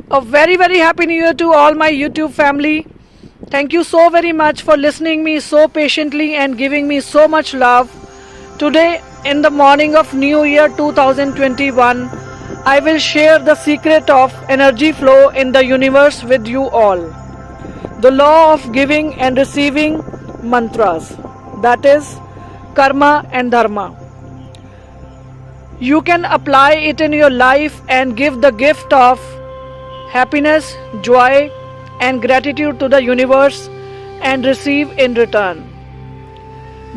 A very happy new year to all my YouTube family. Thank you so very much for listening me so patiently and giving me so much love. Today in the morning of New Year 2021, I will share the secret of energy flow in the universe with you all. The law of giving and receiving mantras, that is karma and dharma. You can apply it in your life and give the gift of happiness, joy, and gratitude to the universe and receive in return.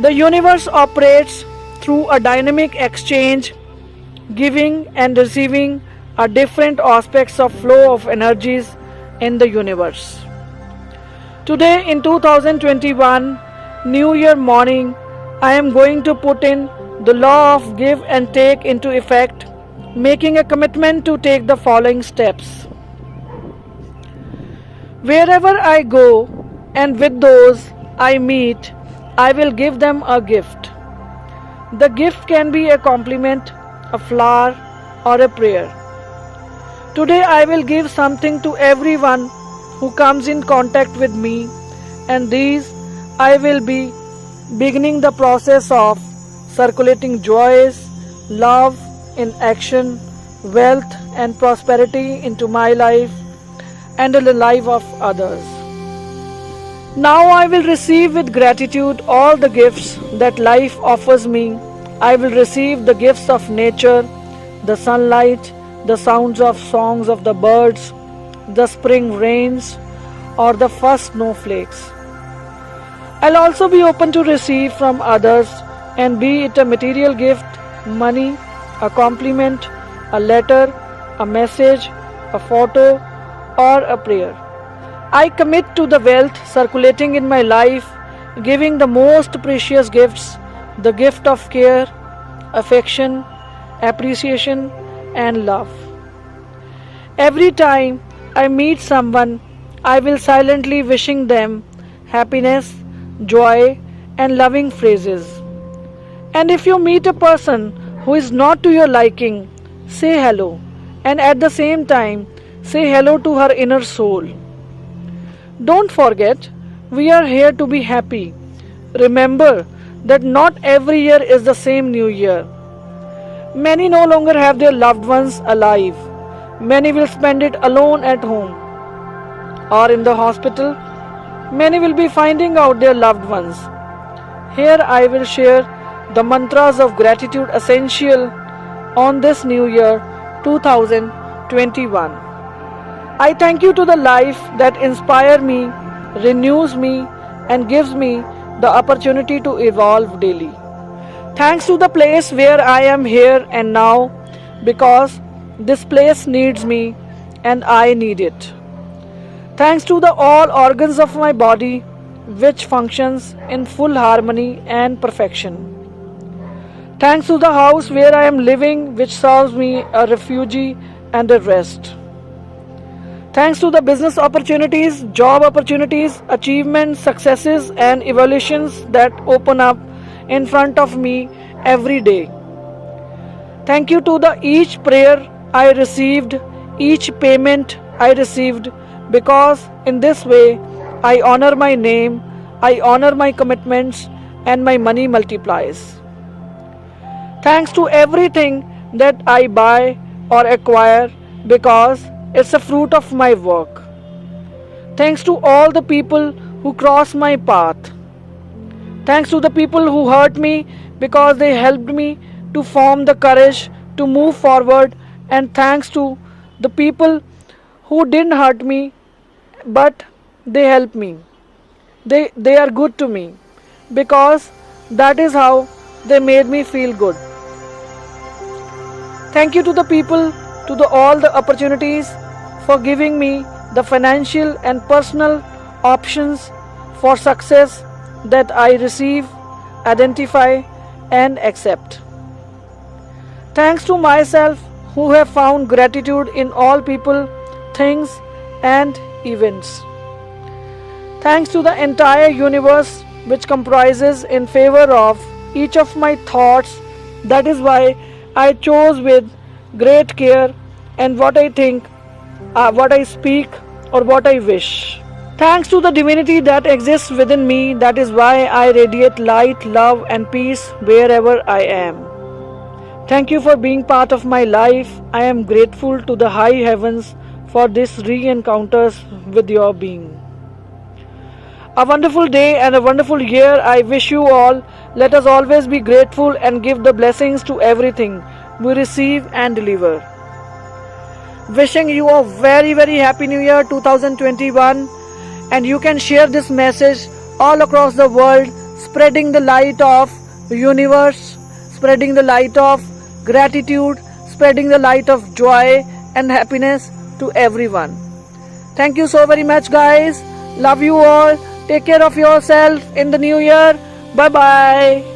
The universe operates through a dynamic exchange. Giving and receiving are different aspects of flow of energies in the universe. Today in 2021 New Year morning, I am going to put in the law of give and take into effect, making a commitment to take the following steps. Wherever I go and with those I meet, I will give them a gift. The gift can be a compliment, a flower, or a prayer. Today I will give something to everyone who comes in contact with me, and these I will be beginning the process of circulating joys, love in action, wealth and prosperity into my life and in the life of others. Now I will receive with gratitude all the gifts that life offers me. I will receive the gifts of nature, the sunlight, the sounds of songs of the birds, the spring rains, or the first snowflakes. I'll also be open to receive from others, and be it a material gift, money, a compliment, a letter, a message, a photo, or a prayer. I commit to the wealth circulating in my life, giving the most precious gifts, the gift of care, affection, appreciation, and love. Every time I meet someone, I will silently wishing them happiness, joy, and loving phrases. And if you meet a person who is not to your liking, say hello, and at the same time, say hello to her inner soul. Don't forget, we are here to be happy. Remember that not every year is the same New Year. Many no longer have their loved ones alive. Many will spend it alone at home or in the hospital. Many will be finding out their loved ones. Here I will share the mantras of gratitude essential on this New Year 2021. I thank you to the life that inspires me, renews me, and gives me the opportunity to evolve daily. Thanks to the place where I am here and now, because this place needs me and I need it. Thanks to the all organs of my body which functions in full harmony and perfection. Thanks to the house where I am living, which serves me a refuge and a rest. Thanks to the business opportunities, job opportunities, achievements, successes, and evolutions that open up in front of me every day. Thank you to the each prayer I received, each payment I received, because in this way I honor my name, I honor my commitments, and my money multiplies. Thanks to everything that I buy or acquire, because it's a fruit of my work. Thanks to all the people who cross my path. Thanks to the people who hurt me, because they helped me to form the courage to move forward, and thanks to the people who didn't hurt me but they helped me. They are good to me, because that is how they made me feel good. Thank you to the people, to all the opportunities for giving me the financial and personal options for success that I receive, identify, and accept. Thanks to myself who have found gratitude in all people, things, and events. Thanks to the entire universe which comprises in favor of each of my thoughts. That is why I chose with great care and what I think what I speak or what I wish. Thanks to the divinity that exists within me, that is why I radiate light, love, and peace wherever I am. Thank you for being part of my life. I am grateful to the high heavens for this re-encounters with your being. A wonderful day and a wonderful year I wish you all. Let us always be grateful and give the blessings to everything we receive and deliver. Wishing you a very very happy new year 2021, and you can share this message all across the world, spreading the light of universe, spreading the light of gratitude, spreading the light of joy and happiness to everyone. Thank you so very much, guys. Love you all. Take care of yourself in the new year. Bye bye.